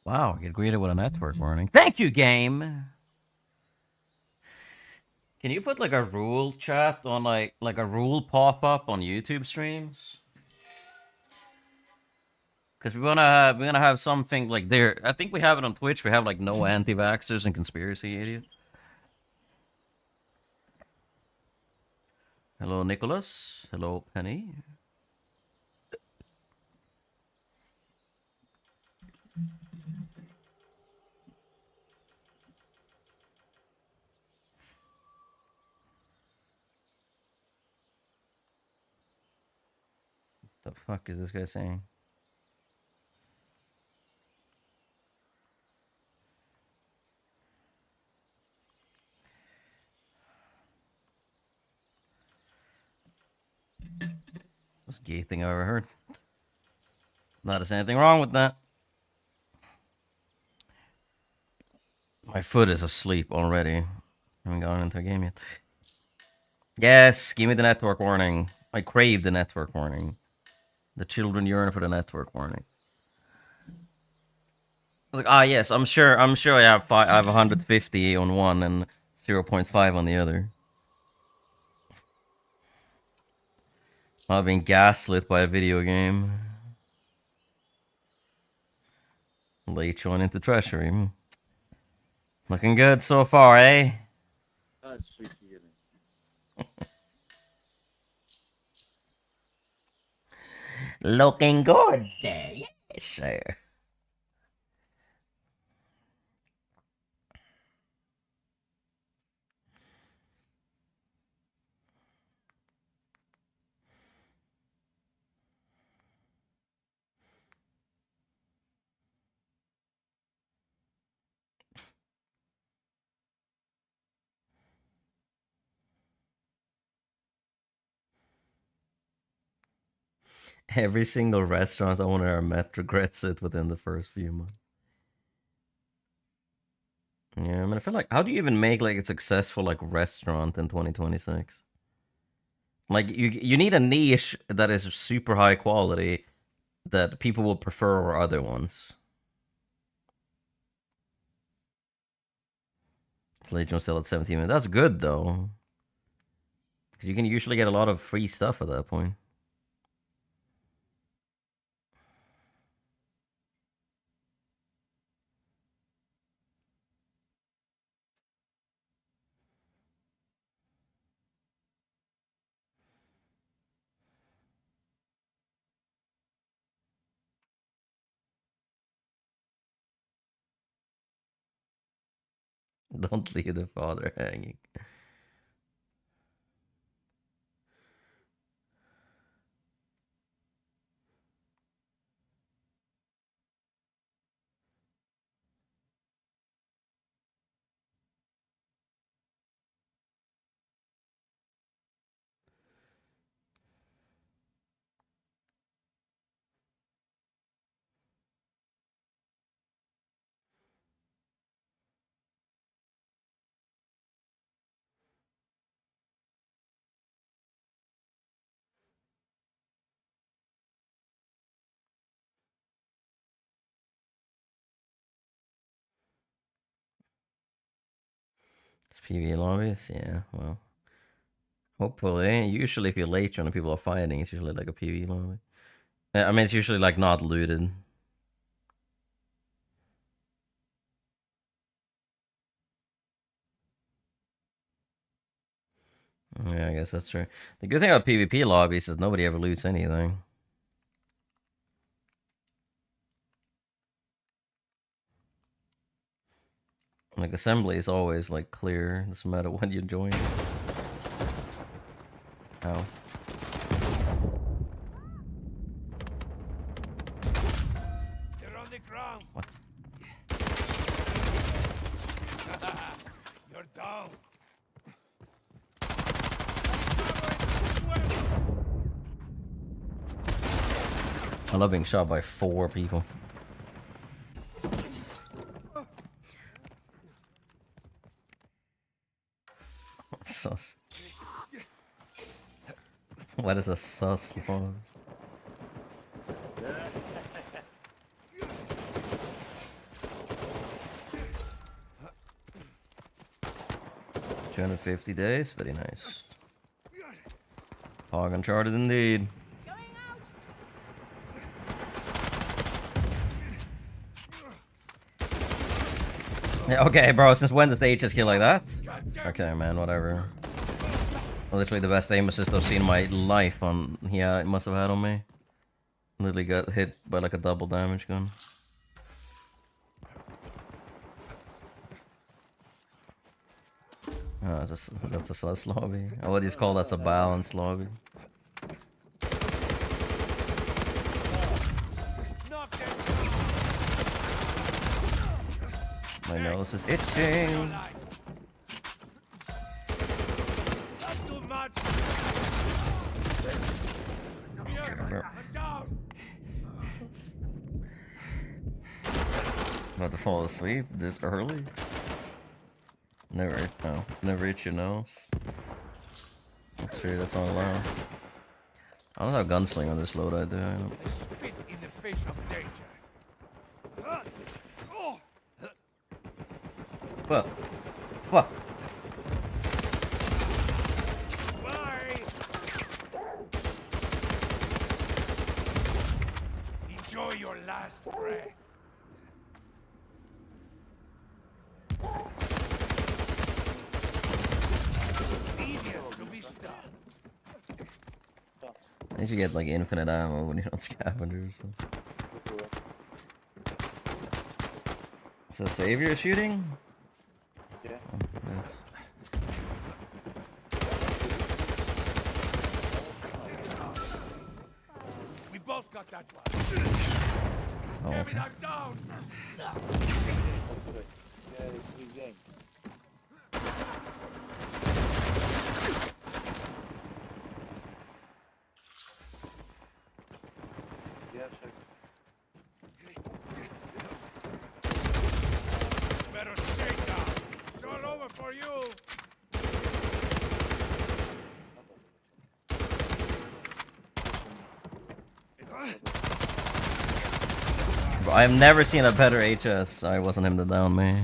Wow, get greeted with a network warning. Thank you, game. Can you put like a rule chat on like a rule pop up on YouTube streams? Because we're gonna have something like there. I think we have it on Twitch. We have like no anti-vaxxers and conspiracy idiots. Hello, Nicholas. Hello, Penny. The fuck is this guy saying? Most gay thing I ever heard. Not there's anything wrong with that. My foot is asleep already. I haven't gone into a game yet. Yes, give me the network warning. I crave the network warning. The children yearn for the network warning. I was like, yes, I'm sure I have 150 on one and 0.5 on the other. I've been gaslit by a video game. Late on into treasury. Looking good so far, eh? Looking good, yes, sir. Every single restaurant owner I met regrets it within the first few months. Yeah, I mean, I feel like, how do you even make like a successful like restaurant in 2026? Like, you need a niche that is super high quality that people will prefer over other ones. Legion still at 17 minutes. That's good though, because you can usually get a lot of free stuff at that point. Don't leave the father hanging. It's PvE lobbies, yeah. Well, hopefully. Usually, if you're late when people are fighting, it's usually like a PvE lobby. I mean, it's usually like not looted. Yeah, I guess that's true. The good thing about PvP lobbies is nobody ever loots anything. Like, assembly is always like clear, doesn't matter when you join. Ow. You're on the ground. What? You're down. I love being shot by 4 people. Sus. What is a sus log? 250 days, very nice. Hog Uncharted indeed. Yeah, okay, bro, since when does the HS kill like that? Okay, man, whatever. Literally the best aim assist I've seen in my life on... Yeah, it must have had on me. Literally got hit by like a double damage gun. Oh, that's a sus lobby. Oh, what do you call that's a balanced lobby? My nose is itching. About to fall asleep this early? Never itch your nose. That's true, that's not allowed. I don't have gunsling on this load, I do. Spit in the face of danger. What? What? Bye. Enjoy your last breath. Tedious to be stopped. At least you get like infinite ammo when you're on scavengers. So. Is that Savior shooting? Yeah. Oh, nice. We both got that one. Oh, Damn okay. it, I'm down. Yeah, it's his game. Yeah, sure. Better stay down. It's all over for you. Bro, I've never seen a better HS. I wasn't him to down me.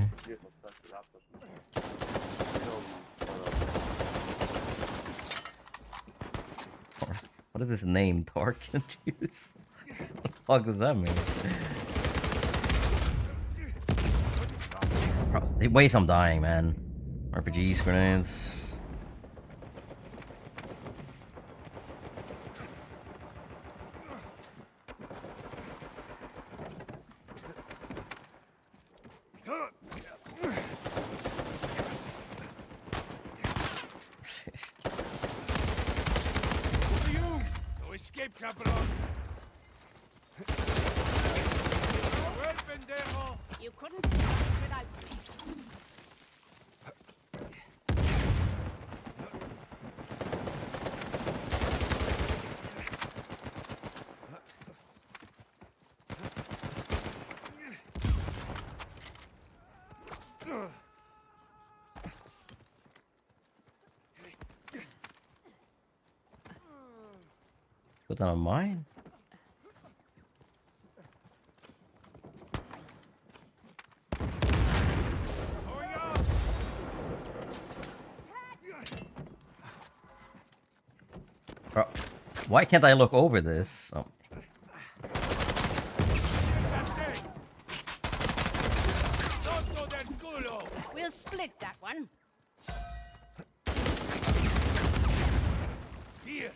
What is this name? Tarkin juice? What the fuck does that mean? Bro, they waste I'm dying, man. RPGs, grenades. No escape, Capron. Well, pendejo. You couldn't have done it without me. Put that on mine? Going up. Bro, why can't I look over this? Oh. Tonto del culo. We'll split that one. Here.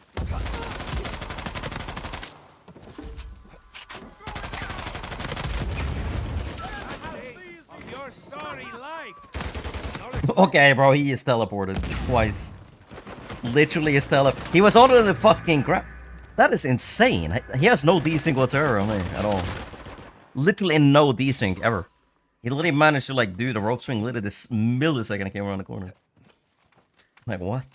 Of your sorry life. Okay, bro, he is teleported twice. Literally is He was under the fucking grab. That is insane. He has no desync whatsoever on me at all. Literally no desync ever. He literally managed to like do the rope swing literally this millisecond I came around the corner. Like what?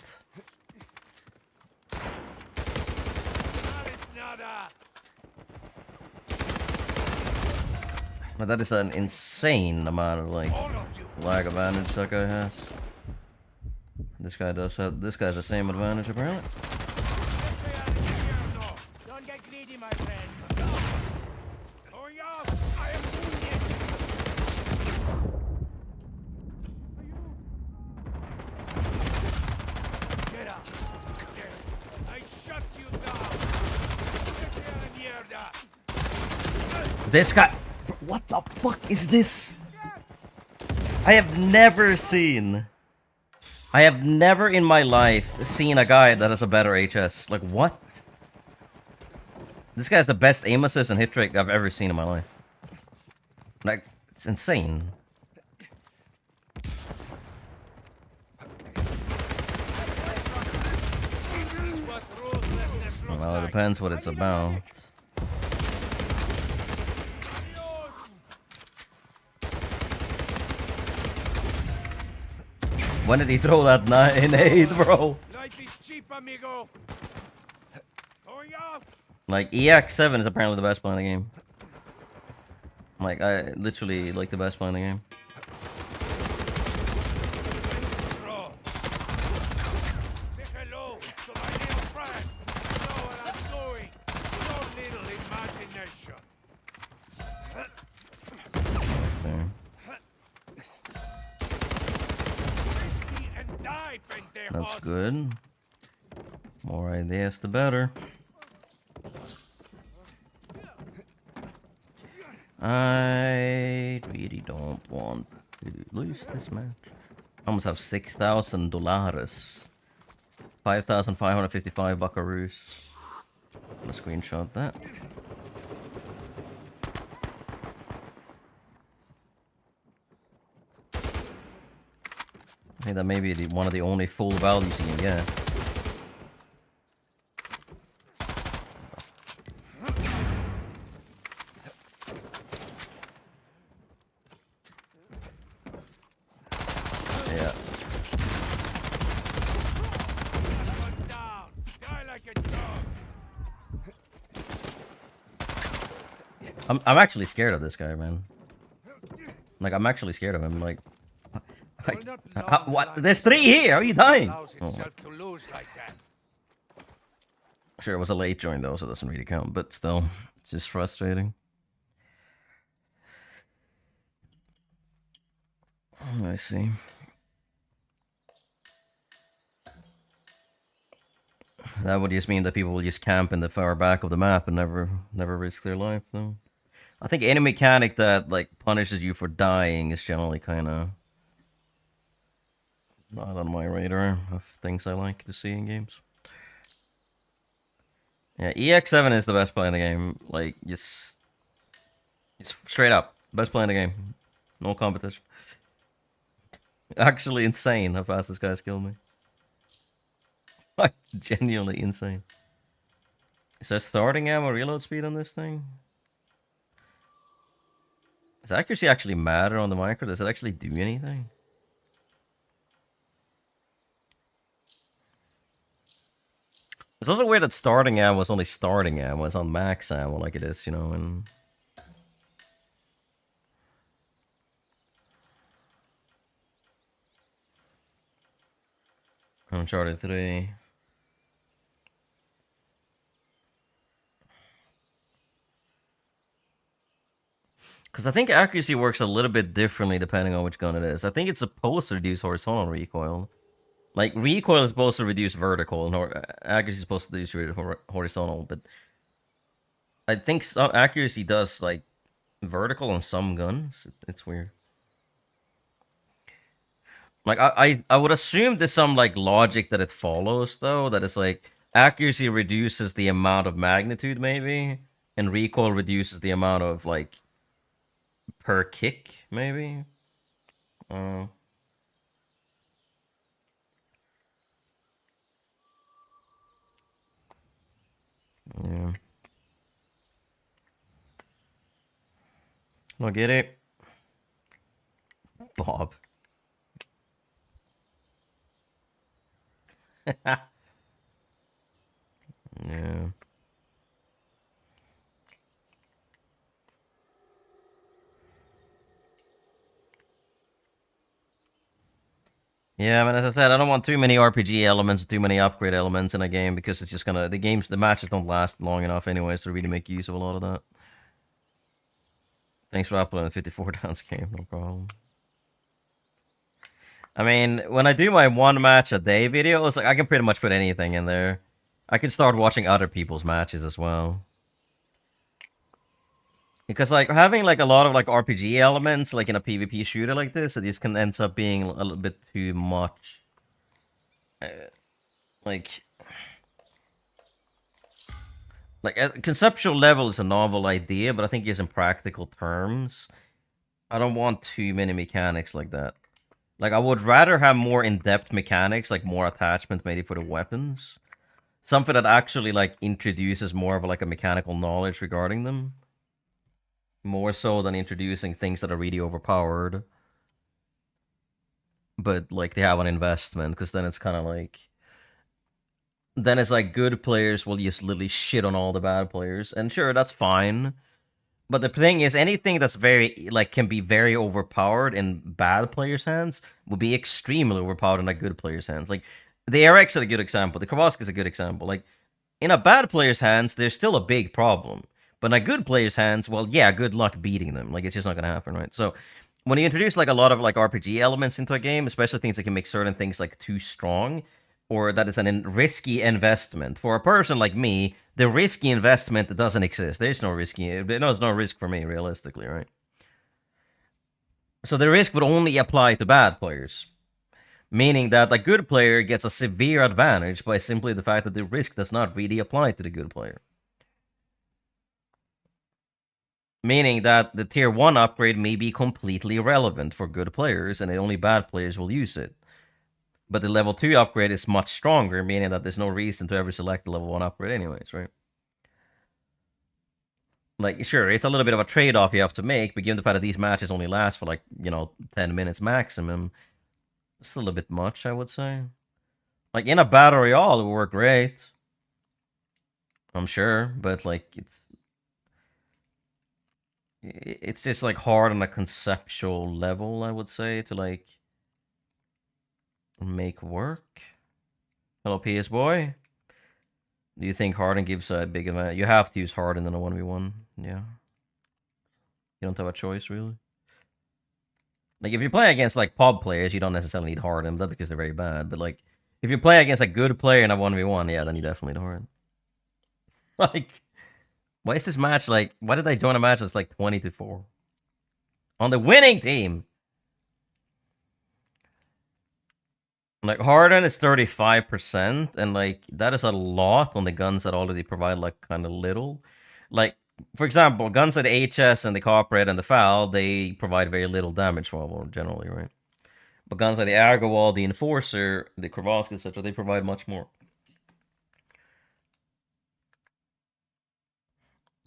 But that is an insane amount of like lag advantage that guy has. This guy does have. This guy has the same advantage apparently. Don't get greedy, my friend. Going up. I am wounded. This guy... What the fuck is this? I have never in my life seen a guy that has a better HS. Like, what? This guy's the best aim assist and hit trick I've ever seen in my life. Like, it's insane. Well, it depends what it's about. When did he throw that 9-8, bro? Life is cheap, amigo. Going off. Like, EX7 is apparently the best play in the game. Like, I literally like the best play in the game. Throw. Say hello to my little friend. Know what I'm doing. So little imagination. Let's see. Whiskey and die, pendejos. That's good. More ideas, the better. I really don't want to lose this match. I almost have $6,000. 5,555 buckaroos. I'm gonna screenshot that. I think that may be one of the only full values you can get. Yeah. One down. Die like a dog. I'm actually scared of this guy, man. Like, I'm actually scared of him. Like what? There's 3 here. How are you dying? Allows Oh. itself to lose like that. Sure, it was a late join though, so it doesn't really count. But still, it's just frustrating. I see. That would just mean that people will just camp in the far back of the map and never risk their life, though. I think any mechanic that like punishes you for dying is generally kind of not on my radar of things I like to see in games. Yeah, EX7 is the best play in the game. Like, just it's straight up best play in the game. No competition. Actually insane how fast this guy's killed me. Like, genuinely insane. Is there starting ammo reload speed on this thing? Does accuracy actually matter on the micro? Does it actually do anything? It's also weird that starting ammo is only starting ammo. It's on max ammo like it is, you know, and... Uncharted 3. Because I think accuracy works a little bit differently depending on which gun it is. I think it's supposed to reduce horizontal recoil. Like, recoil is supposed to reduce vertical, and accuracy is supposed to reduce horizontal, but I think accuracy does, like, vertical on some guns. It's weird. Like, I would assume there's some, like, logic that it follows, though, that it's, like, accuracy reduces the amount of magnitude, maybe, and recoil reduces the amount of, like, per kick, maybe? Yeah. I'll get it. Bob. Yeah. Yeah, I mean, as I said, I don't want too many RPG elements, too many upgrade elements in a game because it's just gonna the matches don't last long enough anyways to really make use of a lot of that. Thanks for uploading the 54 downs game, no problem. I mean, when I do my 1 match a day videos, like I can pretty much put anything in there. I can start watching other people's matches as well. Because like having like a lot of like RPG elements like in a PvP shooter like this, it just can ends up being a little bit too much. Like at conceptual level is a novel idea, but I think just in practical terms, I don't want too many mechanics like that. Like I would rather have more in-depth mechanics, like more attachment maybe for the weapons. Something that actually like introduces more of like a mechanical knowledge regarding them. More so than introducing things that are really overpowered. But like they have an investment, because then it's kind of like... Then it's like good players will just literally shit on all the bad players. And sure, that's fine. But the thing is, anything that's very, like, can be very overpowered in bad players' hands will be extremely overpowered in a good player's hands. Like, the RX is a good example. The Kravosky is a good example. Like, in a bad player's hands, there's still a big problem. But in a good player's hands, well, yeah, good luck beating them. Like, it's just not gonna happen, right? So, when you introduce, like, a lot of, like, RPG elements into a game, especially things that can make certain things, like, too strong, or that is a risky investment. For a person like me, the risky investment doesn't exist. There's no risky... No, there's no risk for me, realistically, right? So the risk would only apply to bad players. Meaning that a good player gets a severe advantage by simply the fact that the risk does not really apply to the good player. Meaning that the tier 1 upgrade may be completely irrelevant for good players, and only bad players will use it. But the level 2 upgrade is much stronger, meaning that there's no reason to ever select the level 1 upgrade anyways, right? Like, sure, it's a little bit of a trade-off you have to make, but given the fact that these matches only last for, like, 10 minutes maximum, it's a little bit much, I would say. Like, in a battle royale, it would work great. I'm sure, but, like, it's just, like, hard on a conceptual level, I would say, to, like... make work. Hello, PS Boy. Do you think Harden gives a big event? You have to use Harden in a 1v1. Yeah. You don't have a choice, really. Like, if you play against, like, pub players, you don't necessarily need Harden, but that's because they're very bad. But, like, if you play against a good player in a 1v1, yeah, then you definitely need Harden. Like, why is this match, like... Why did I join a match that's, like, 20-4? On the winning team! Like, Harden is 35%, and, like, that is a lot on the guns that already provide, like, kind of little. Like, for example, guns like the HS and the Copperhead and the Foul, they provide very little damage level, generally, right? But guns like the Agawal, the Enforcer, the Kravosky, etc., they provide much more.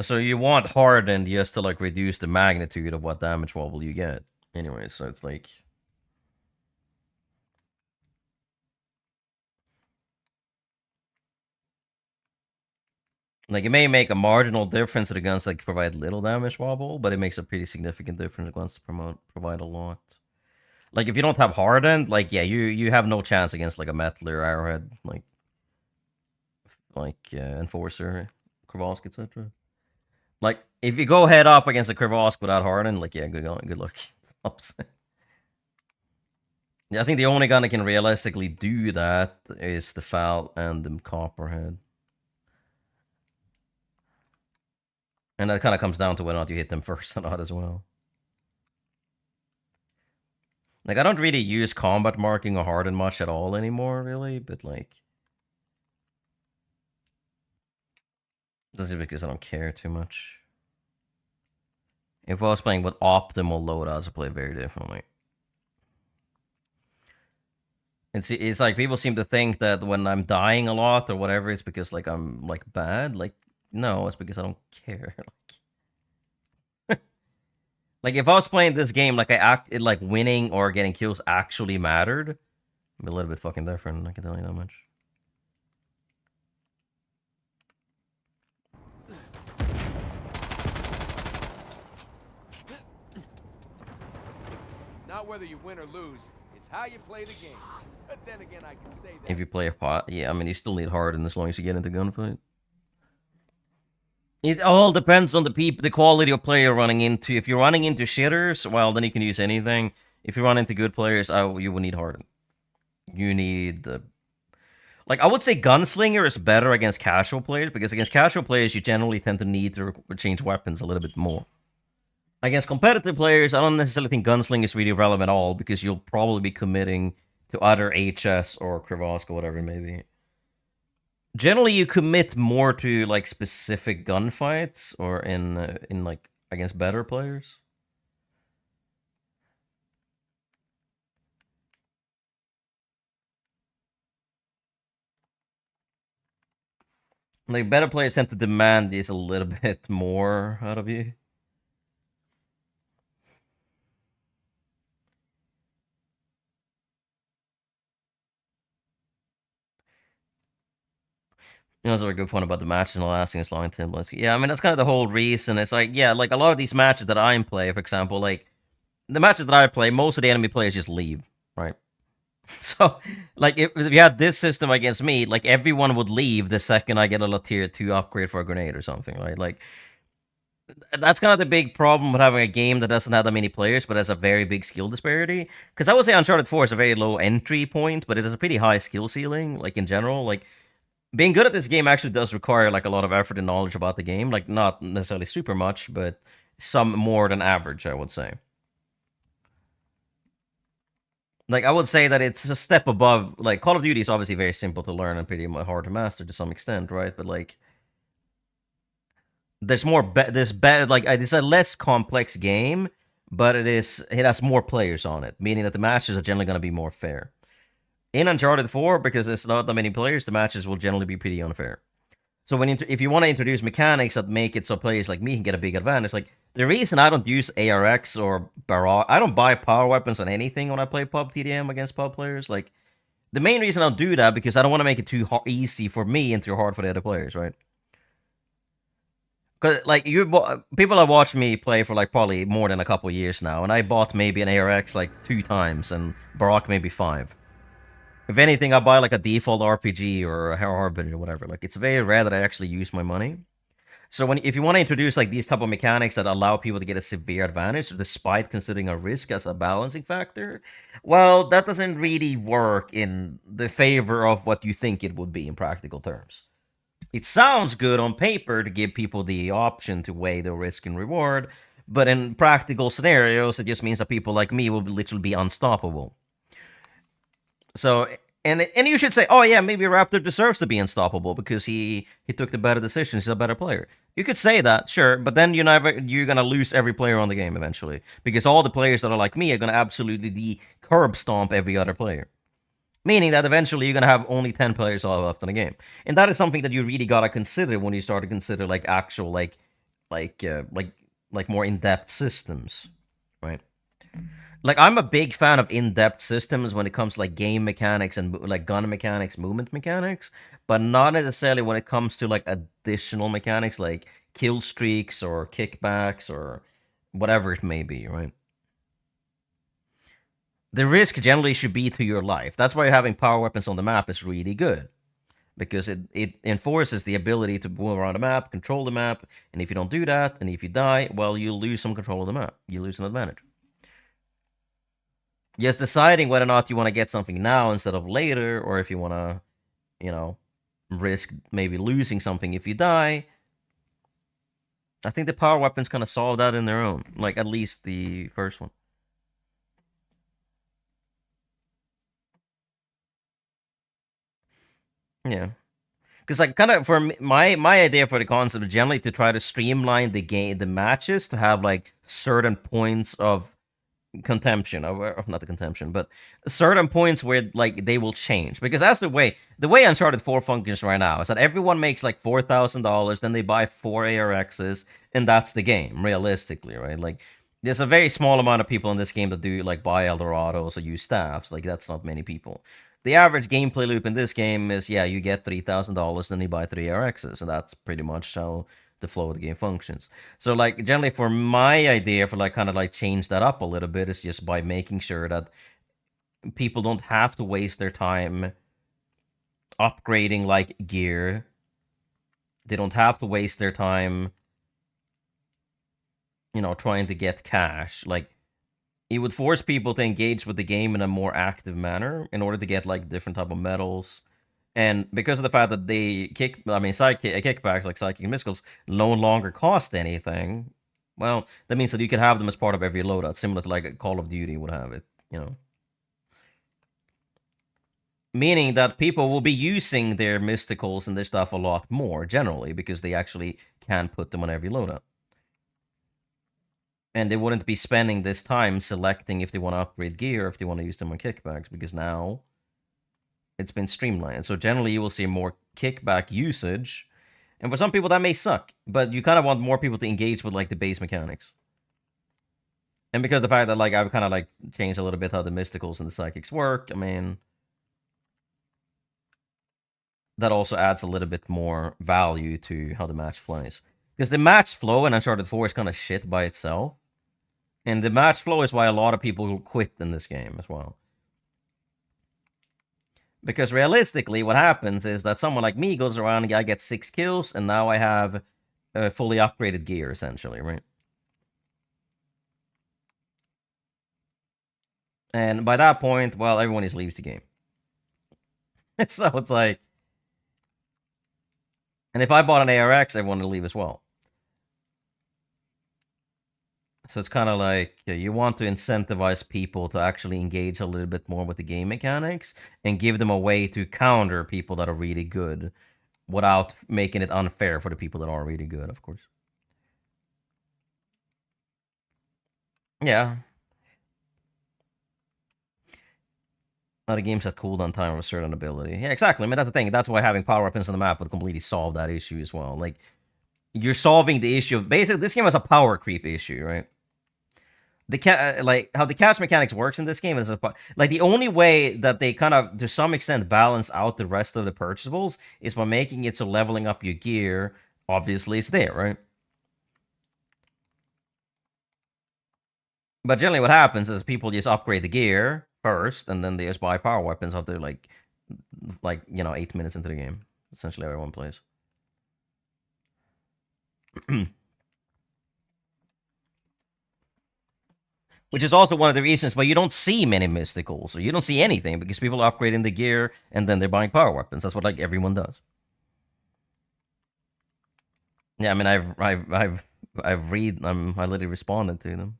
So you want Harden just to, like, reduce the magnitude of what damage wobble you get. Anyway, so it's like... Like, it may make a marginal difference to the guns that provide little damage wobble, but it makes a pretty significant difference to guns that provide a lot. Like, if you don't have Hardened, like, yeah, you have no chance against, like, a Mettler, Arrowhead, Enforcer, Kravosky, etc. Like, if you go head up against a Kravosky without Hardened, like, yeah, good luck. Yeah, I think the only gun that can realistically do that is the Foul and the Copperhead. And that kind of comes down to whether or not you hit them first or not as well. Like, I don't really use combat marking or harden much at all anymore, really, but, like... That's just because I don't care too much. If I was playing with optimal loadouts, I'd play very differently. It's like, people seem to think that when I'm dying a lot or whatever, it's because, like, I'm, like, bad. Like, no, it's because I don't care. Like, if I was playing this game, like, like, winning or getting kills actually mattered, it'd be a little bit fucking different, I can tell you that much. Not whether you win or lose, it's how you play the game. But then again, I can say that... If you play a pot, yeah, I mean, you still need Harden as long as you get into gunfight. It all depends on the quality of player you're running into. If you're running into shitters, well, then you can use anything. If you run into good players, you will need Harden. You need... Like, I would say Gunslinger is better against casual players, because against casual players, you generally tend to need to change weapons a little bit more. Against competitive players, I don't necessarily think gunsling is really relevant at all because you'll probably be committing to either HS or Kravask or whatever it may be. Generally, you commit more to like specific gunfights or in like against better players. Like better players tend to demand this a little bit more out of you. That's a very good point about the matches not lasting as long as Timberlands. Yeah, I mean that's kind of the whole reason. It's like, yeah, like a lot of these matches that I play, for example, like the matches that I play, most of the enemy players just leave, right? So, like, if you had this system against me, like everyone would leave the second I get a tier 2 upgrade for a grenade or something, right? Like, that's kind of the big problem with having a game that doesn't have that many players, but has a very big skill disparity. Because I would say Uncharted 4 is a very low entry point, but it has a pretty high skill ceiling, like in general. Like, being good at this game actually does require like a lot of effort and knowledge about the game. Like, not necessarily super much, but some more than average, I would say. Like, I would say that it's a step above. Like, Call of Duty is obviously very simple to learn and pretty hard to master to some extent, right? But like, there's more. There's better. Like, it's a less complex game, but it has more players on it, meaning that the matches are generally going to be more fair. In Uncharted 4, because there's not that many players, the matches will generally be pretty unfair. So if you want to introduce mechanics that make it so players like me can get a big advantage, like the reason I don't use ARX or Barak, I don't buy power weapons on anything when I play pub TDM against pub players. Like the main reason I'll do that because I don't want to make it too easy for me and too hard for the other players, right? Because like people have watched me play for like probably more than a couple years now, and I bought maybe an ARX like 2 times and Barak maybe 5. If anything, I buy like a default RPG or a Harbinger or whatever. Like it's very rare that I actually use my money. So if you want to introduce like these type of mechanics that allow people to get a severe advantage despite considering a risk as a balancing factor, well, that doesn't really work in the favor of what you think it would be in practical terms. It sounds good on paper to give people the option to weigh the risk and reward, but in practical scenarios, it just means that people like me will literally be unstoppable. So, and you should say, oh yeah, maybe Raptor deserves to be unstoppable because he took the better decision. He's a better player. You could say that, sure, but then you're gonna lose every player on the game eventually because all the players that are like me are gonna absolutely curb stomp every other player. Meaning that eventually you're gonna have only 10 players left in the game, and that is something that you really gotta consider when you start to consider like actual like more in-depth systems, right? Like I'm a big fan of in-depth systems when it comes to like game mechanics and like gun mechanics, movement mechanics, but not necessarily when it comes to like additional mechanics like kill streaks or kickbacks or whatever it may be, right? The risk generally should be to your life. That's why having power weapons on the map is really good. Because it enforces the ability to move around the map, control the map, and if you don't do that, and if you die, well, you lose some control of the map. You lose an advantage. Yes, deciding whether or not you want to get something now instead of later, or if you want to, risk maybe losing something if you die. I think the power weapons kind of solve that in their own, like at least the first one. Yeah. Because like kind of for me, my idea for the concept is generally to try to streamline the matches to have like certain points of contention, or not the contention, but certain points where like they will change. Because that's the way Uncharted 4 functions right now is that everyone makes like $4,000, then they buy 4 ARXs, and that's the game, realistically, right? Like there's a very small amount of people in this game that do like buy Eldorados or use staffs. Like that's not many people. The average gameplay loop in this game is, yeah, you get $3,000, then you buy 3 ARXs, and that's pretty much how the flow of the game functions. So like generally for my idea for like kind of like change that up a little bit is just by making sure that people don't have to waste their time upgrading like gear. They don't have to waste their time, trying to get cash. Like it would force people to engage with the game in a more active manner in order to get like different type of medals. And because of the fact that kickbacks like psychic missiles no longer cost anything, Well, that means that you can have them as part of every loadout, similar to like a Call of Duty would have it, you know. Meaning that people will be using their mysticals and their stuff a lot more, generally, because they actually can put them on every loadout. And they wouldn't be spending this time selecting if they want to upgrade gear, if they want to use them on kickbacks, because now it's been streamlined. So generally you will see more kickback usage. And for some people that may suck, but you kind of want more people to engage with like the base mechanics. And because of the fact that like I've kind of like changed a little bit how the mysticals and the psychics work, I mean, that also adds a little bit more value to how the match flows. Because the match flow in Uncharted 4 is kind of shit by itself. And the match flow is why a lot of people quit in this game as well. Because realistically, what happens is that someone like me goes around and I get 6 kills, and now I have fully upgraded gear, essentially, right? And by that point, well, everyone just leaves the game. So it's like... And if I bought an ARX, everyone would leave as well. So it's kind of like you want to incentivize people to actually engage a little bit more with the game mechanics and give them a way to counter people that are really good without making it unfair for the people that are really good, of course. Yeah. Other games have cooldown time of a certain ability. Yeah, exactly. I mean, that's the thing. That's why having power weapons on the map would completely solve that issue as well. Like, you're solving the issue of... Basically, this game has a power creep issue, right? Like how the catch mechanics works in this game is like the only way that they kind of to some extent balance out the rest of the purchasables is by making it so leveling up your gear obviously is there, right? But generally what happens is people just upgrade the gear first and then they just buy power weapons after like you know 8 minutes into the game. Essentially everyone plays. Which is also one of the reasons why you don't see many mysticals, or you don't see anything, because people are upgrading the gear and then they're buying power weapons. That's what like everyone does. Yeah, I mean, I literally responded to them.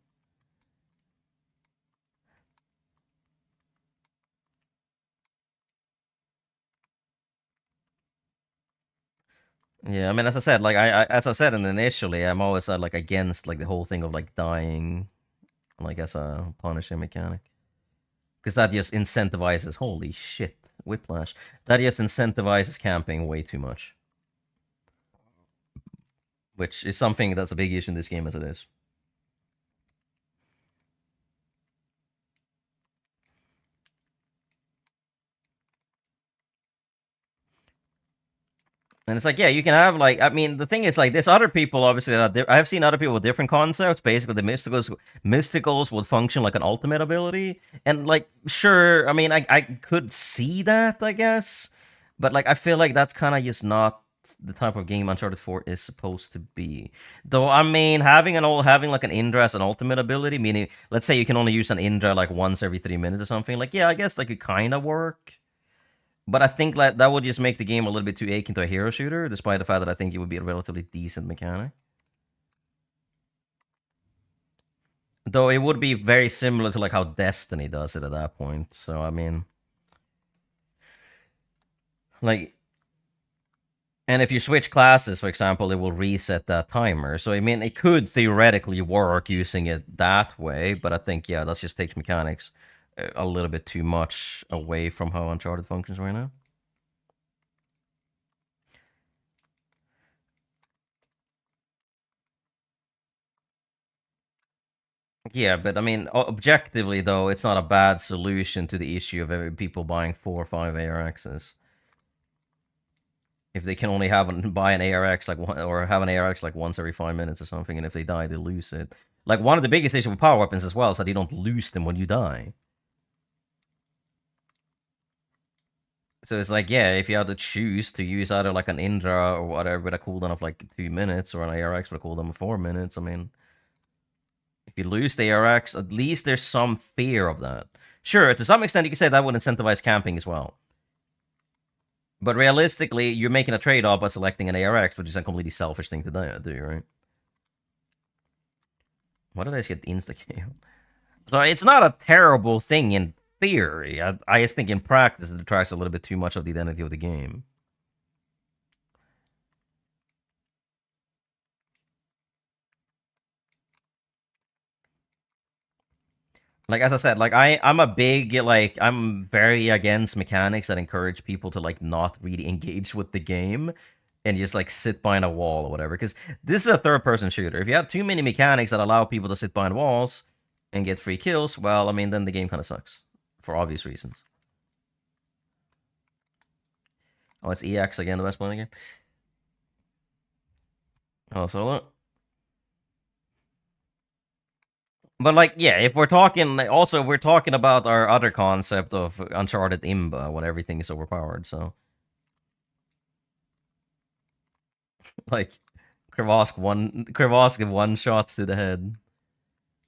Yeah, I mean, as I said, like as I said initially, I'm always like against like the whole thing of like dying, like as a punishing mechanic. Because that just incentivizes, holy shit, whiplash. That just incentivizes camping way too much. Which is something that's a big issue in this game as it is. And it's like, yeah, you can have like, I mean, the thing is like, there's other people obviously that I've seen other people with different concepts. Basically, the mysticals would function like an ultimate ability, and like, sure, I mean, I could see that, I guess, but like, I feel like that's kind of just not the type of game Uncharted 4 is supposed to be. Though, I mean, having like an Indra as an ultimate ability, meaning, let's say you can only use an Indra like once every 3 minutes or something. Like, yeah, I guess like it kind of work. But I think that would just make the game a little bit too akin to a hero shooter, despite the fact that I think it would be a relatively decent mechanic. Though it would be very similar to like how Destiny does it at that point. So, I mean... Like... And if you switch classes, for example, it will reset that timer. So, I mean, it could theoretically work using it that way, but I think, yeah, that just takes mechanics a little bit too much away from how Uncharted functions right now. Yeah, but I mean, objectively though, it's not a bad solution to the issue of people buying 4 or 5 ARXs. If they can only buy an ARX like one, or have an ARX like once every 5 minutes or something, and if they die, they lose it. Like one of the biggest issues with power weapons as well is that you don't lose them when you die. So it's like, yeah, if you had to choose to use either like an Indra or whatever with a cooldown of like 2 minutes, or an ARX with a cooldown of 4 minutes, I mean, if you lose the ARX, at least there's some fear of that. Sure, to some extent, you can say that would incentivize camping as well. But realistically, you're making a trade-off by selecting an ARX, which is a completely selfish thing to do, right? Why did I just get insta-KO? So it's not a terrible thing in theory. I just think in practice it detracts a little bit too much of the identity of the game. Like, as I said, like, I'm a big, like, I'm very against mechanics that encourage people to, like, not really engage with the game and just, like, sit behind a wall or whatever. Because this is a third-person shooter. If you have too many mechanics that allow people to sit behind walls and get free kills, well, I mean, then the game kind of sucks. For obvious reasons. Oh, it's EX again, the best player in the game? Oh, solo? But, like, yeah, if we're talking... Also, we're talking about our other concept of Uncharted Imba, when everything is overpowered, so... Like, Kravosk one shots to the head.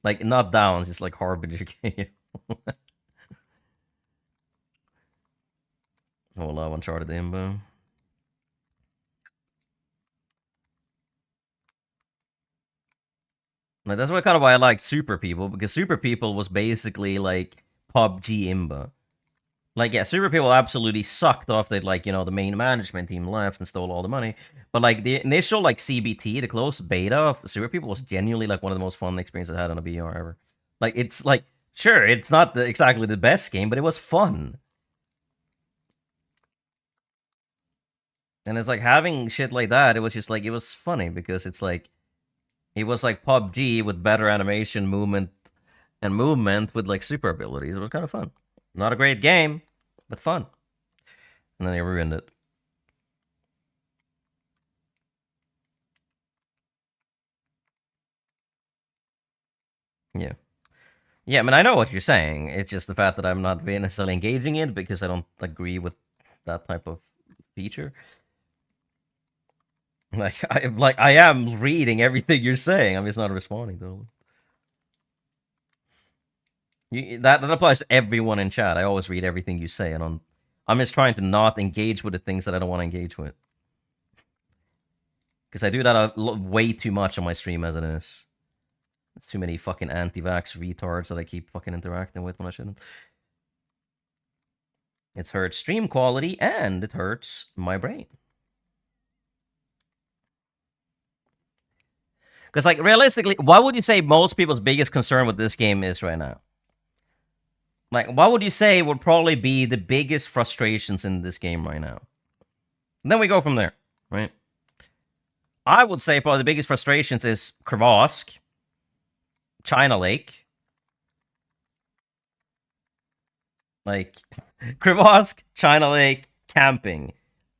Like, not down, just like Harbinger KO. Oh, love Uncharted Imba. Like, that's what kind of why I liked Super People, because Super People was basically like PUBG Imba. Like, yeah, Super People absolutely sucked off that, like, you know, the main management team left and stole all the money. But, like, the initial, like, CBT, the closed beta of Super People was genuinely, like, one of the most fun experiences I had on a VR ever. Like, it's, like, sure, it's not exactly the best game, but it was fun. And it's, like, having shit like that, it was just, like, it was funny, because it's, like, it was, like, PUBG with better animation, movement with, like, super abilities. It was kind of fun. Not a great game, but fun. And then they ruined it. Yeah. Yeah, I mean, I know what you're saying. It's just the fact that I'm not really necessarily engaging in it because I don't agree with that type of feature. Like I am reading everything you're saying. I'm just not responding to it. That applies to everyone in chat. I always read everything you say, and I'm just trying to not engage with the things that I don't want to engage with. Because I do that way too much on my stream as it is. There's too many fucking anti-vax retards that I keep fucking interacting with when I shouldn't. It's hurts stream quality, and it hurts my brain. Because, like, realistically, what would you say most people's biggest concern with this game is right now? Like, what would you say would probably be the biggest frustrations in this game right now? And then we go from there, right? I would say probably the biggest frustrations is Kravosk, China Lake. Like, Kravosk, China Lake, camping.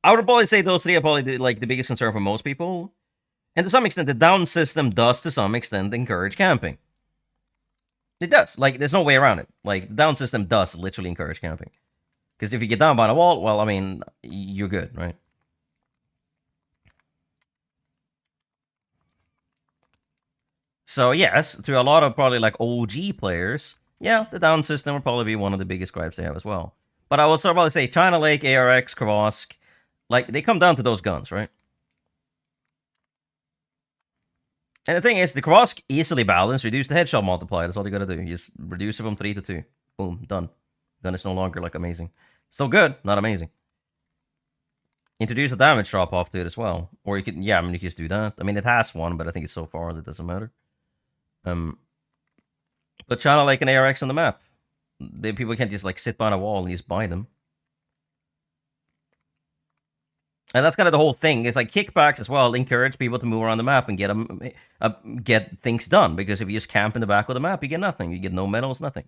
I would probably say those three are probably the biggest concern for most people. And to some extent, the down system does, to some extent, encourage camping. It does. Like, there's no way around it. Like, the down system does literally encourage camping. Because if you get down by the wall, well, I mean, you're good, right? So, yes, to a lot of probably, like, OG players, yeah, the down system will probably be one of the biggest gripes they have as well. But I will probably say China Lake, ARX, Kravosk, like, they come down to those guns, right? And the thing is, the Kravosk easily balanced, reduce the headshot multiplier. That's all you gotta do. You just reduce it from 3 to 2. Boom, done. Gun is no longer, like, amazing. Still good, not amazing. Introduce a damage drop-off to it as well. Or you can, yeah, I mean, you can just do that. I mean, it has one, but I think it's so far that it doesn't matter. Put China Lake and ARX on the map. People can't just, like, sit behind a wall and just buy them. And that's kind of the whole thing. It's like kickbacks as well encourage people to move around the map and get things done. Because if you just camp in the back of the map, you get nothing. You get no medals, nothing.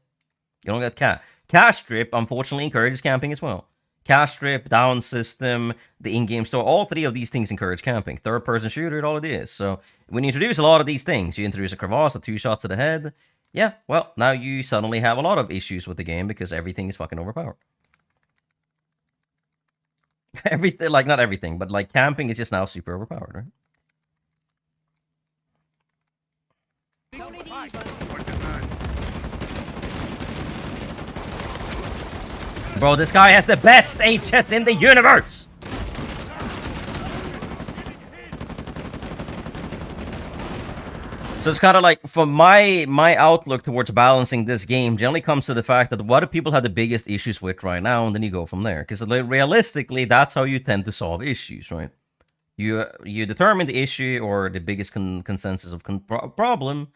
You don't get cash. Cash strip, unfortunately, encourages camping as well. Cash strip, down system, the in-game store, all three of these things encourage camping. Third-person shooter, it all it is. So when you introduce a lot of these things, you introduce a Kravosk, a 2 shots to the head. Yeah, well, now you suddenly have a lot of issues with the game because everything is fucking overpowered. Everything, like, not everything, but, like, camping is just now super overpowered, right? Bro, this guy has the best HS in the universe! So it's kind of like, from my outlook towards balancing this game generally comes to the fact that what do people have the biggest issues with right now, and then you go from there. Because realistically, that's how you tend to solve issues, right? You determine the issue or the biggest consensus of problem,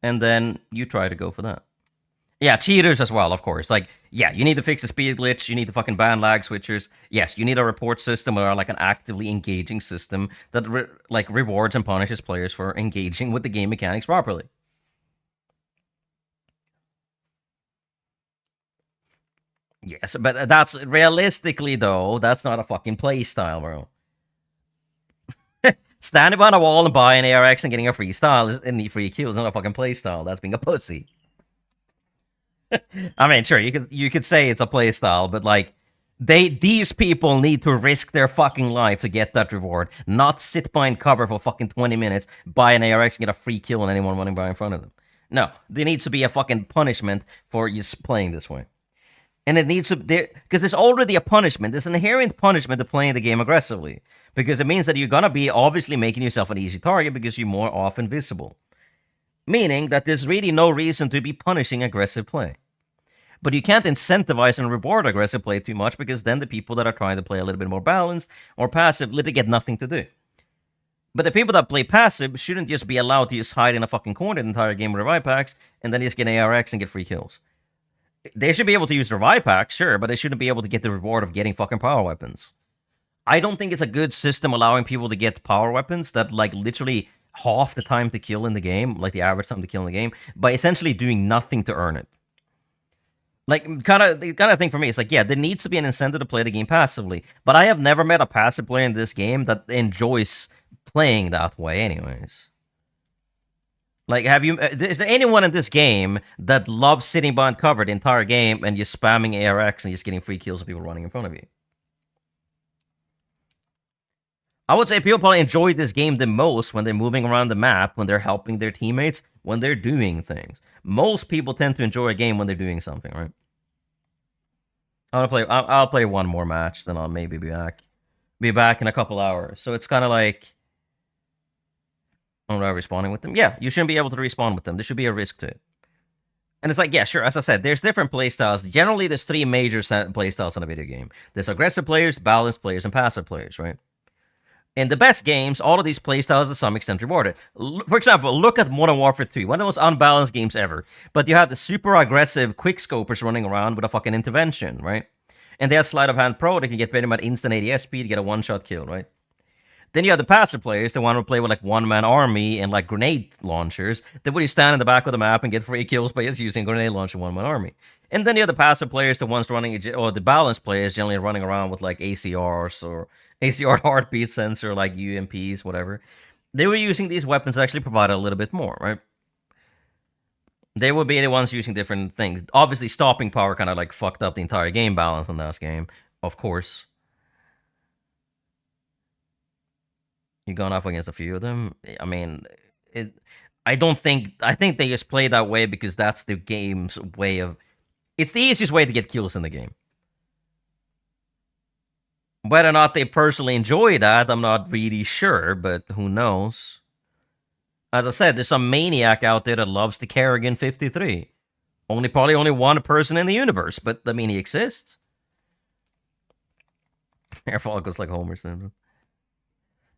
and then you try to go for that. Yeah, cheaters as well, of course. Like, yeah, you need to fix the speed glitch. You need to fucking ban lag switchers. Yes, you need a report system or like an actively engaging system that rewards and punishes players for engaging with the game mechanics properly. Yes, but that's realistically though, that's not a fucking play style, bro. Standing behind a wall and buying ARX and getting a free style and the free kill is not a fucking play style. That's being a pussy. I mean, sure, you could say it's a play style, but like these people need to risk their fucking life to get that reward, not sit behind cover for fucking 20 minutes, buy an ARX and get a free kill on anyone running by in front of them. No, there needs to be a fucking punishment for just playing this way. And it needs to, because there's already a punishment. There's an inherent punishment to playing the game aggressively. Because it means that you're going to be obviously making yourself an easy target because you're more often visible. Meaning that there's really no reason to be punishing aggressive play. But you can't incentivize and reward aggressive play too much, because then the people that are trying to play a little bit more balanced or passive literally get nothing to do. But the people that play passive shouldn't just be allowed to just hide in a fucking corner the entire game with revive packs and then just get ARX and get free kills. They should be able to use revive packs, sure, but they shouldn't be able to get the reward of getting fucking power weapons. I don't think it's a good system allowing people to get power weapons that like literally half the time to kill in the game, like the average time to kill in the game, by essentially doing nothing to earn it. Like, the kind of thing for me, it's like, yeah, there needs to be an incentive to play the game passively, but I have never met a passive player in this game that enjoys playing that way anyways. Like, is there anyone in this game that loves sitting behind cover the entire game and just spamming ARX and just getting free kills of people running in front of you? I would say people probably enjoy this game the most when they're moving around the map, when they're helping their teammates, when they're doing things. Most people tend to enjoy a game when they're doing something, right? I'll play one more match, then I'll maybe be back. Be back in a couple hours. So it's kind of like, am I respawning with them? Yeah, you shouldn't be able to respawn with them. There should be a risk to it. And it's like, yeah, sure, as I said, there's different playstyles. Generally, there's three major playstyles in a video game. There's aggressive players, balanced players, and passive players, right? In the best games, all of these playstyles to some extent rewarded. For example, look at Modern Warfare 2, one of the most unbalanced games ever. But you have the super aggressive quickscopers running around with a fucking intervention, right? And they have Sleight of Hand Pro, they can get pretty much instant ADS speed to get a one-shot kill, right? Then you have the passive players, the one who play with like one-man army and like grenade launchers. They would stand in the back of the map and get free kills by just using grenade launcher one-man army. And then you have the passive players, the ones running, or the balanced players generally running around with like ACRs or ACR heartbeat sensor, like UMPs, whatever. They were using these weapons that actually provided a little bit more, right? They would be the ones using different things. Obviously, stopping power kind of like fucked up the entire game balance in last game, of course. You've gone up against a few of them. I mean, I think they just play that way because that's the game's way of... It's the easiest way to get kills in the game. Whether or not they personally enjoy that, I'm not really sure, but who knows? As I said, there's some maniac out there that loves the Kerrigan 53. Probably only one person in the universe, but I mean, he exists. Airfall goes like Homer Simpson.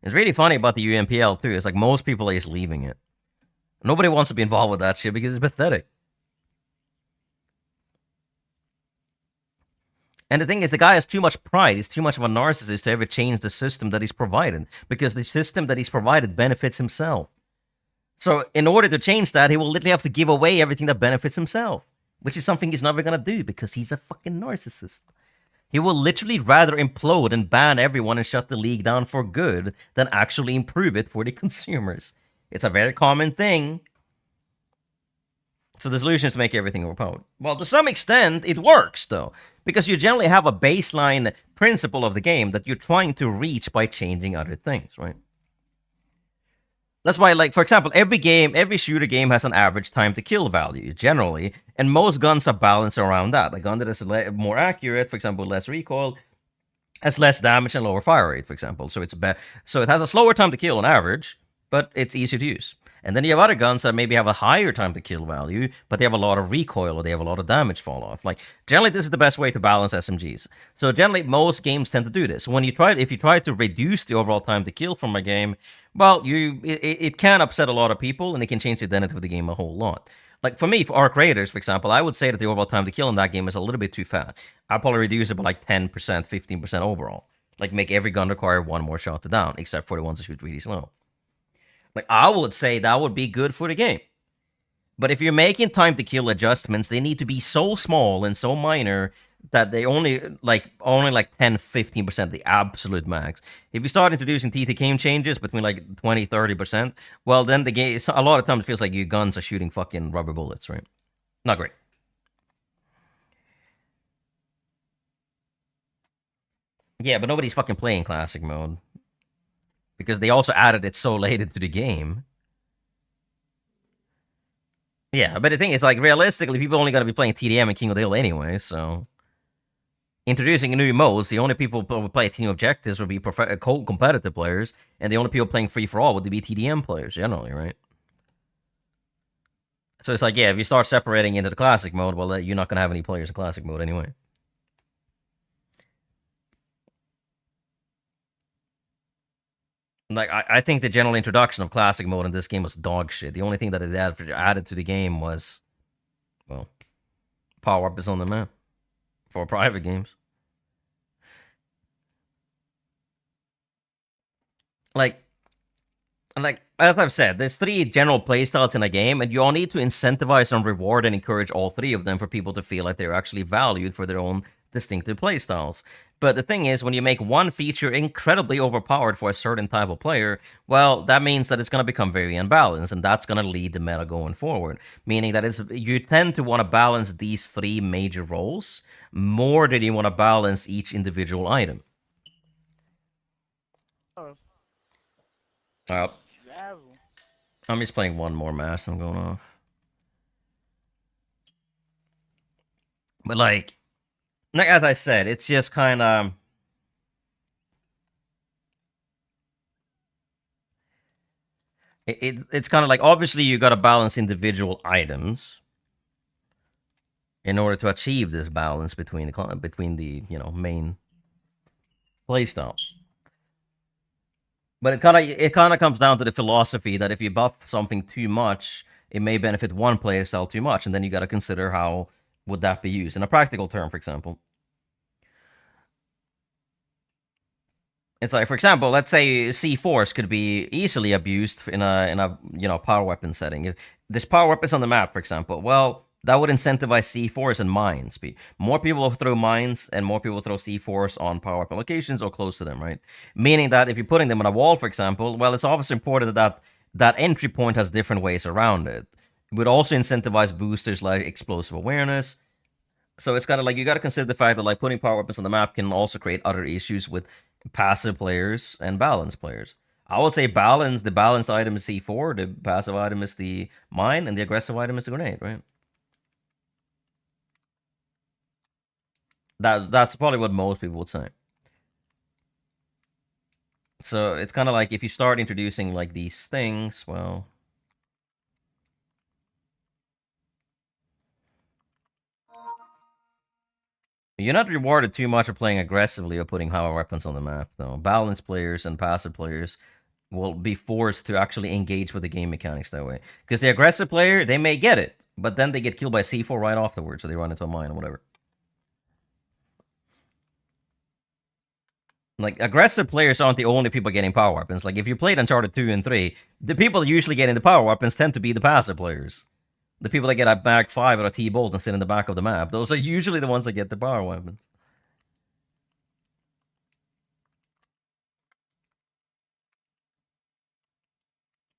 It's really funny about the UMPL too. It's like most people are just leaving it. Nobody wants to be involved with that shit because it's pathetic. And the thing is, the guy has too much pride. He's too much of a narcissist to ever change the system that he's provided. Because the system that he's provided benefits himself. So in order to change that, he will literally have to give away everything that benefits himself. Which is something he's never going to do because he's a fucking narcissist. He will literally rather implode and ban everyone and shut the league down for good than actually improve it for the consumers. It's a very common thing. So the solution is to make everything overpowered. Well, to some extent, it works, though. Because you generally have a baseline principle of the game that you're trying to reach by changing other things, right? That's why, like, for example, every shooter game has an average time to kill value, generally. And most guns are balanced around that. A gun that is more accurate, for example, less recoil, has less damage and lower fire rate, for example. So it has a slower time to kill on average, but it's easier to use. And then you have other guns that maybe have a higher time to kill value, but they have a lot of recoil or they have a lot of damage fall off. Like generally, this is the best way to balance SMGs. So generally, most games tend to do this. When you try, if you try to reduce the overall time to kill from a game, well, it can upset a lot of people and it can change the identity of the game a whole lot. Like for me, for Arc Raiders, for example, I would say that the overall time to kill in that game is a little bit too fast. I'd probably reduce it by like 10%, 15% overall. Like make every gun require one more shot to down, except for the ones that shoot really slow. Like I would say that would be good for the game. But if you're making time to kill adjustments, they need to be so small and so minor that they only like 10-15% the absolute max. If you start introducing TTK changes between like 20-30%, well then the game a lot of times it feels like your guns are shooting fucking rubber bullets, right? Not great. Yeah, but nobody's fucking playing classic mode. Because they also added it so late into the game. Yeah, but the thing is, like, realistically, people only gotta be playing TDM and King of the Hill anyway, so... Introducing new modes, the only people who would play team objectives would be competitive players, and the only people playing free-for-all would be TDM players, generally, right? So it's like, yeah, if you start separating into the classic mode, well, you're not gonna have any players in classic mode anyway. Like, I think the general introduction of classic mode in this game was dog shit. The only thing that it added to the game was, well, power up is on the map for private games. Like as I've said, there's 3 general playstyles in a game, and you all need to incentivize and reward and encourage all 3 of them for people to feel like they're actually valued for their own distinctive playstyles. But the thing is, when you make one feature incredibly overpowered for a certain type of player, well, that means that it's going to become very unbalanced, and that's going to lead the meta going forward. Meaning that you tend to want to balance these 3 major roles more than you want to balance each individual item. I'm just playing one more mass. I'm going off. But like as I said, it's just kind of... It's kind of like, obviously you got to balance individual items in order to achieve this balance between the main playstyle. But it kind of comes down to the philosophy that if you buff something too much, it may benefit one playstyle too much, and then you got to consider how would that be used in a practical term, for example. It's like, for example, let's say C4s could be easily abused in a power weapon setting. If there's power weapons on the map, for example, well, that would incentivize C4s and mines. More people will throw mines, and more people will throw C4s on power weapon locations or close to them, right? Meaning that if you're putting them on a wall, for example, well, it's obviously important that that entry point has different ways around it. It would also incentivize boosters like explosive awareness. So it's kind of like, you got to consider the fact that like putting power weapons on the map can also create other issues with passive players and balanced players. I would say the balanced item is C4, the passive item is the mine, and the aggressive item is the grenade, right? That's probably what most people would say. So it's kind of like, if you start introducing like these things, well... You're not rewarded too much for playing aggressively or putting power weapons on the map, though. Balanced players and passive players will be forced to actually engage with the game mechanics that way. Because the aggressive player, they may get it, but then they get killed by C4 right afterwards, so they run into a mine or whatever. Like, aggressive players aren't the only people getting power weapons. Like, if you played Uncharted 2 and 3, the people usually getting the power weapons tend to be the passive players. The people that get a Mag 5 or a T-Bolt and sit in the back of the map, those are usually the ones that get the power weapons.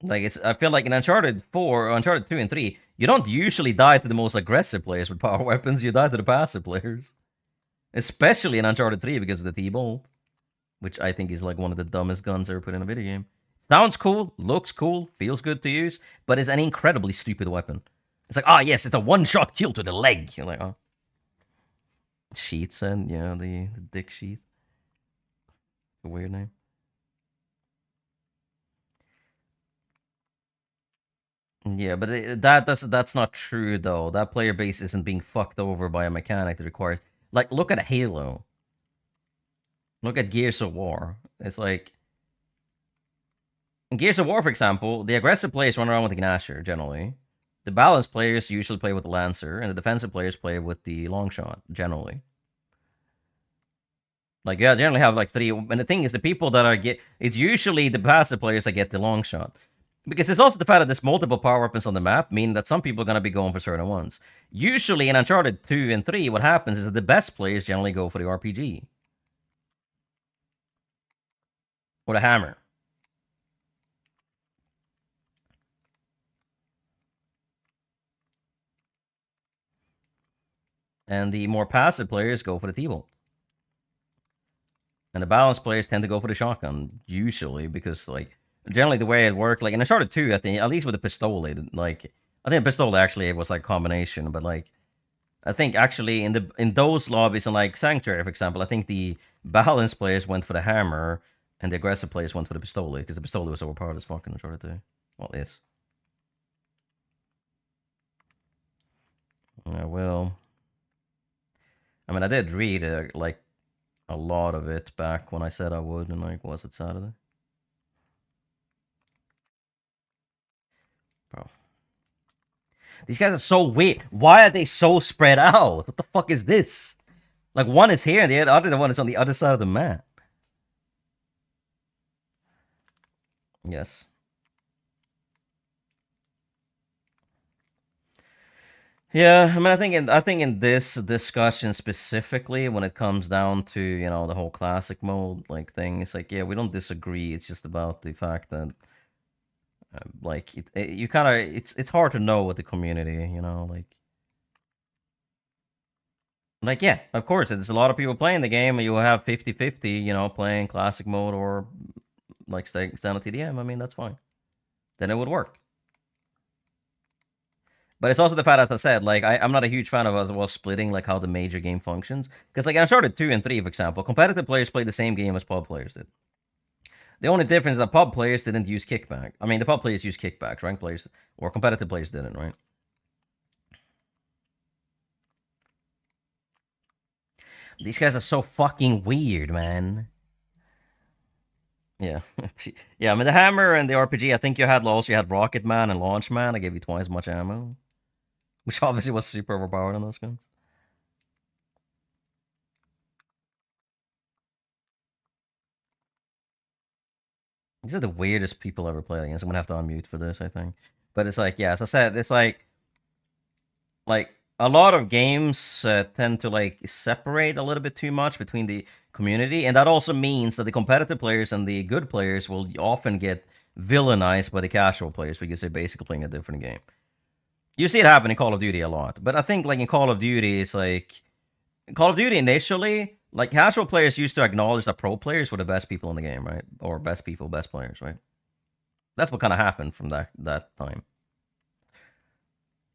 Like, I feel like in Uncharted 4, or Uncharted 2 and 3, you don't usually die to the most aggressive players with power weapons, you die to the passive players. Especially in Uncharted 3 because of the T-Bolt, which I think is like one of the dumbest guns ever put in a video game. Sounds cool, looks cool, feels good to use, but it's an incredibly stupid weapon. It's like, yes, it's a one-shot kill to the leg. You're like, oh. Sheath and yeah, the dick sheath. A weird name. Yeah, but that's not true though. That player base isn't being fucked over by a mechanic that requires like look at Halo. Look at Gears of War. It's like in Gears of War, for example, the aggressive players run around with the Gnasher generally. The balanced players usually play with the Lancer, and the defensive players play with the Longshot generally. Like, yeah, generally have like three. And the thing is, the people that are it's usually the passive players that get the long shot. Because it's also the fact that there's multiple power weapons on the map, meaning that some people are going to be going for certain ones. Usually in Uncharted 2 and 3, what happens is that the best players generally go for the RPG. Or the hammer. And the more passive players go for the T-Bolt. And the balanced players tend to go for the shotgun, usually, because, like, generally the way it worked, like, in Uncharted 2, I think, at least with the Pistolet, like, I think the Pistolet actually was, like, a combination, but, like, I think actually in those lobbies, in, like, Sanctuary, for example, I think the balanced players went for the hammer, and the aggressive players went for the Pistolet, because the Pistolet was overpowered as fucking Uncharted 2. Well, it is. Yeah, well, I mean, I did read, like, a lot of it back when I said I would, and, like, was it Saturday? Bro. These guys are so weird. Why are they so spread out? What the fuck is this? Like, one is here, and the other one is on the other side of the map. Yes. Yeah, I mean, I think in this discussion specifically, when it comes down to the whole classic mode like thing, it's like, yeah, we don't disagree. It's just about the fact that like you kind of it's hard to know with the community, like yeah, of course, there's a lot of people playing the game, and you will have 50-50, playing classic mode or like standard TDM. I mean, that's fine. Then it would work. But it's also the fact, as I said, like I'm not a huge fan of as well splitting like how the major game functions. Because like Uncharted 2 and 3, for example, competitive players play the same game as pub players did. The only difference is that pub players didn't use kickback. I mean, the pub players use kickbacks, ranked players or competitive players didn't, right? These guys are so fucking weird, man. Yeah. Yeah, I mean, the hammer and the RPG, I think you had Rocket Man and Launch Man. I gave you twice as much ammo. Which obviously was super overpowered on those guns. These are the weirdest people ever played against. I'm gonna have to unmute for this, I think. But it's like, yeah, as I said, it's like a lot of games tend to like separate a little bit too much between the community, and that also means that the competitive players and the good players will often get villainized by the casual players because they're basically playing a different game. You see it happen in Call of Duty a lot, but I think like in Call of Duty, it's like Call of Duty initially, like casual players used to acknowledge that pro players were the best people in the game, right? Or best players, right? That's what kind of happened from that time.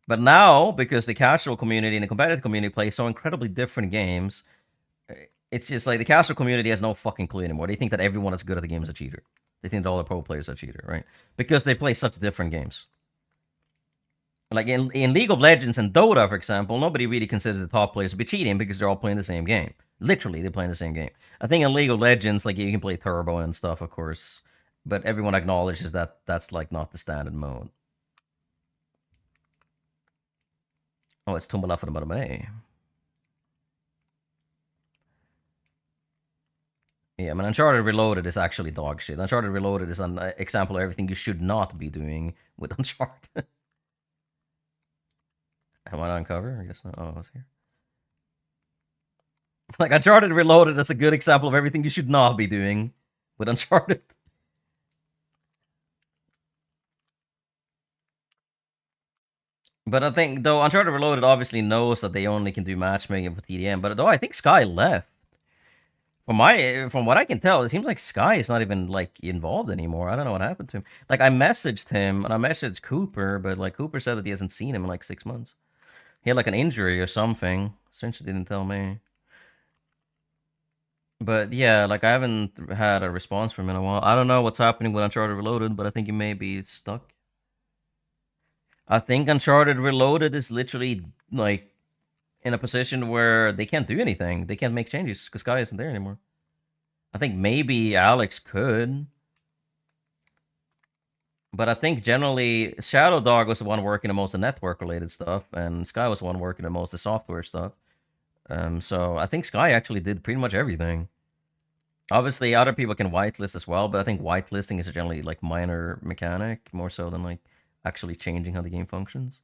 But now, because the casual community and the competitive community play so incredibly different games, it's just like the casual community has no fucking clue anymore. They think that everyone that's good at the game is a cheater. They think that all the pro players are cheater, right? Because they play such different games. Like in League of Legends and Dota, for example, nobody really considers the top players to be cheating because they're all playing the same game. Literally, they're playing the same game. I think in League of Legends, like you can play Turbo and stuff, of course, but everyone acknowledges that that's like not the standard mode. Oh, it's tumbled off of the bottom. Yeah, I mean, Uncharted Reloaded is actually dog shit. Uncharted Reloaded is an example of everything you should not be doing with Uncharted. Am I not on cover? I guess not. Oh, I was here. Like, Uncharted Reloaded is a good example of everything you should not be doing with Uncharted. But I think, though, Uncharted Reloaded obviously knows that they only can do matchmaking for TDM. But though I think Sky left. From what I can tell, it seems like Sky is not even like involved anymore. I don't know what happened to him. Like I messaged him and I messaged Cooper, but like Cooper said that he hasn't seen him in like 6 months. He had like an injury or something. Essentially didn't tell me. But yeah, like I haven't had a response from him in a while. I don't know what's happening with Uncharted Reloaded, but I think he may be stuck. I think Uncharted Reloaded is literally like in a position where they can't do anything. They can't make changes because Sky isn't there anymore. I think maybe Alex could, but I think generally Shadow Dog was the one working the most of network related stuff, and Sky was the one working the most of software stuff. So I think Sky actually did pretty much everything. Obviously, other people can whitelist as well, but I think whitelisting is a generally like minor mechanic more so than like actually changing how the game functions.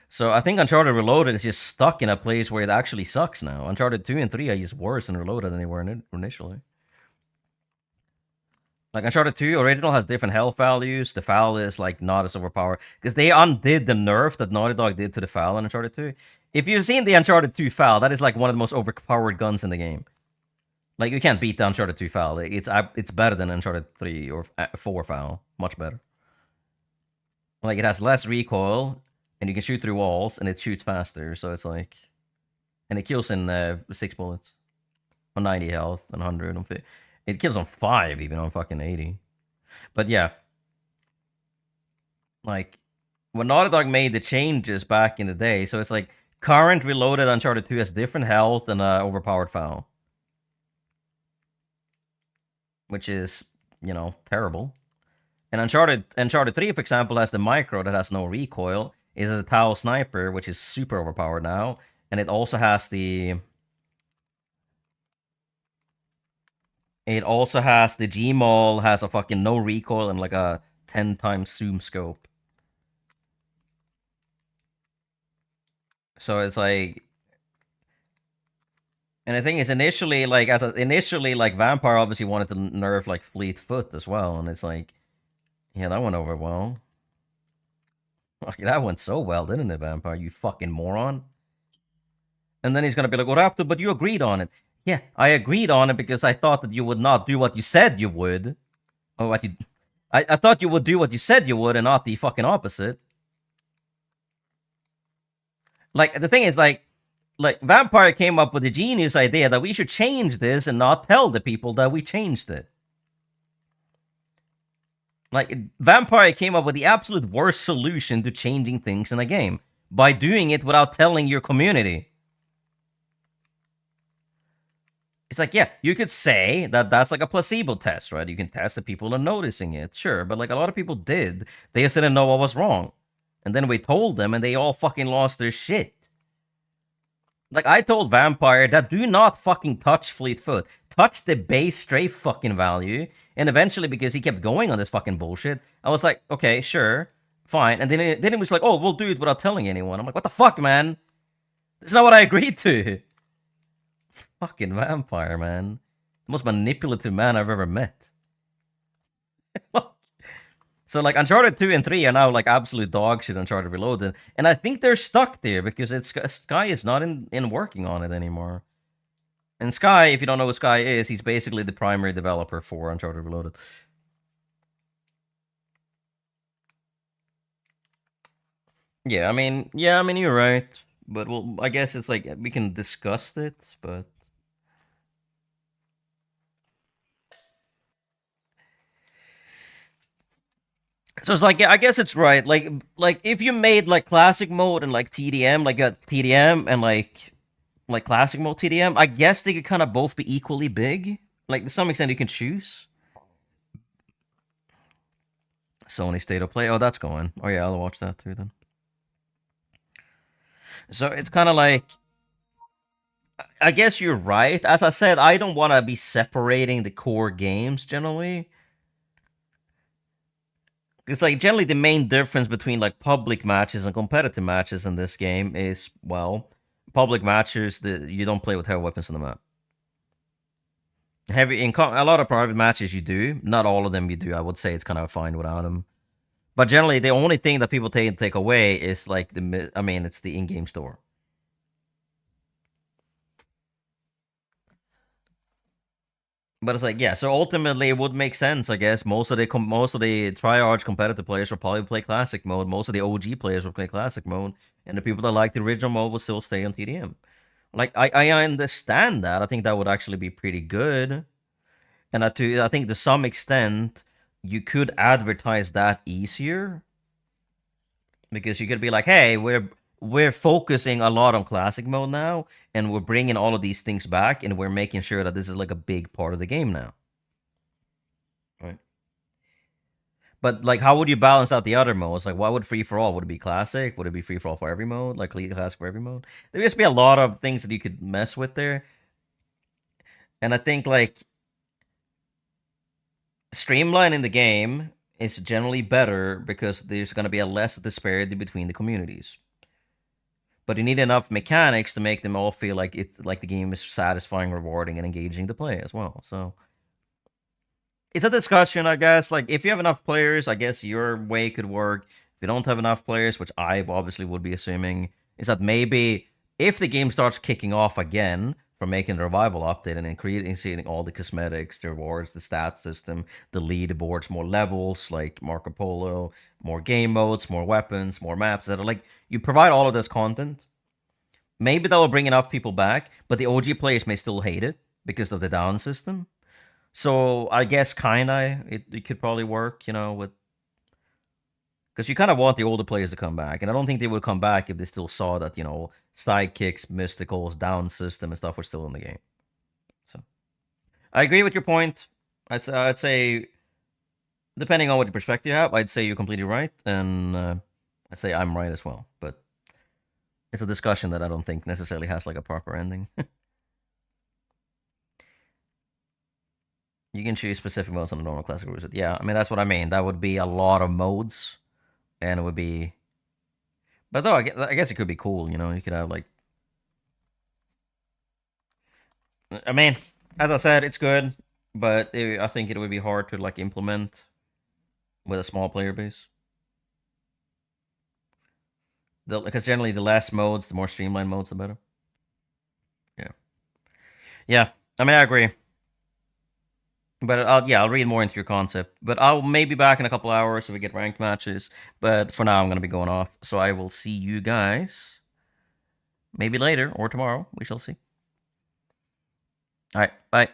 So I think Uncharted Reloaded is just stuck in a place where it actually sucks now. Uncharted 2 and 3 are just worse in Reloaded than they were initially. Like Uncharted 2 original has different health values. The FAL is like not as overpowered because they undid the nerf that Naughty Dog did to the FAL in Uncharted 2. If you've seen the Uncharted 2 FAL, that is like one of the most overpowered guns in the game. Like, you can't beat the Uncharted 2 FAL. It's better than Uncharted 3 or 4 FAL. Much better. Like, it has less recoil, and you can shoot through walls, and it shoots faster, so it's like... And it kills in 6 bullets. On 90 health, and 100 on 50. It kills on 5, even on fucking 80. But yeah. Like, when Naughty Dog made the changes back in the day, so it's like, current Reloaded Uncharted 2 has different health and overpowered FAL. Which is, you know, terrible. And Uncharted 3, for example, has the micro that has no recoil. It has a Tau sniper, which is super overpowered now. And it also has the... Gmaul, has a fucking no recoil and like a 10 times zoom scope. So it's like... And the thing is, initially, Vampire obviously wanted to nerf, like, Fleet Foot as well, and it's like, yeah, that went over well. Like, that went so well, didn't it, Vampire? You fucking moron. And then he's gonna be like, well, Raptor, but you agreed on it. Yeah, I agreed on it because I thought that you would not do what you said you would. Or what you... I thought you would do what you said you would and not the fucking opposite. Like, the thing is, like, Vampire came up with the genius idea that we should change this and not tell the people that we changed it. Like, Vampire came up with the absolute worst solution to changing things in a game. By doing it without telling your community. It's like, yeah, you could say that that's like a placebo test, right? You can test that people are noticing it, sure. But like, a lot of people did. They just didn't know what was wrong. And then we told them and they all fucking lost their shit. Like, I told Vampire that do not fucking touch Fleetfoot. Touch the base strafe fucking value. And eventually, because he kept going on this fucking bullshit, I was like, okay, sure, fine. And then it was like, oh, we'll do it without telling anyone. I'm like, what the fuck, man? That's not what I agreed to. Fucking Vampire, man. The most manipulative man I've ever met. So, like, Uncharted 2 and 3 are now, like, absolute dog shit Uncharted Reloaded. And I think they're stuck there because Sky is not in working on it anymore. And Sky, if you don't know who Sky is, he's basically the primary developer for Uncharted Reloaded. Yeah, I mean, you're right. But, well, I guess it's like, we can discuss it, but... So it's like, yeah, I guess it's right. Like if you made like classic mode and like TDM, like a TDM and like classic mode TDM, I guess they could kind of both be equally big. Like to some extent, you can choose. Sony State of Play. Oh, that's going. Oh yeah, I'll watch that too then. So it's kind of like, I guess you're right. As I said, I don't want to be separating the core games generally. It's like generally the main difference between like public matches and competitive matches in this game is, well, public matches you don't play with heavy weapons on the map. A lot of private matches you do, not all of them you do. I would say it's kind of fine without them. But generally, the only thing that people take away is like it's the in-game store. But it's like, yeah, so ultimately it would make sense, I guess. Most of the Triarch competitive players will probably play Classic mode. Most of the OG players will play Classic mode. And the people that like the original mode will still stay on TDM. Like, I understand that. I think that would actually be pretty good. And I think to some extent, you could advertise that easier. because you could be like, hey, we're focusing a lot on classic mode now, and we're bringing all of these things back, and we're making sure that this is like a big part of the game now, right? But like, how would you balance out the other modes? Like, what would free for all? Would it be classic? Would it be free for all for every mode? Like classic for every mode? There used to be a lot of things that you could mess with there, and I think like streamlining the game is generally better because there's going to be a less disparity between the communities. But you need enough mechanics to make them all feel like it's like the game is satisfying, rewarding, and engaging to play as well. So it's a discussion, I guess. Like if you have enough players, I guess your way could work. If you don't have enough players, which I obviously would be assuming, is that maybe if the game starts kicking off again from making the revival update and then creating all the cosmetics, the rewards, the stat system, the leaderboards, more levels like Marco Polo, more game modes, more weapons, more maps that are like you provide all of this content. Maybe that will bring enough people back, but the OG players may still hate it because of the down system. So I guess kinda it could probably work, you know, with because you kind of want the older players to come back, and I don't think they would come back if they still saw that, you know, sidekicks, mysticals, down system, and stuff were still in the game. So I agree with your point. I'd say, depending on what perspective you have, I'd say you're completely right, and I'd say I'm right as well. But it's a discussion that I don't think necessarily has like a proper ending. You can choose specific modes on the normal classic wizard. Yeah, I mean that's what I mean. That would be a lot of modes, and it would be. But though I guess it could be cool. You know, you could have like. I mean, as I said, it's good, but I think it would be hard to like implement with a small player base. Because generally, the less modes, the more streamlined modes, the better. Yeah. Yeah. I mean, I agree. But I'll read more into your concept. But I'll maybe back in a couple hours if we get ranked matches. But for now, I'm going to be going off. So I will see you guys maybe later or tomorrow. We shall see. All right. Bye.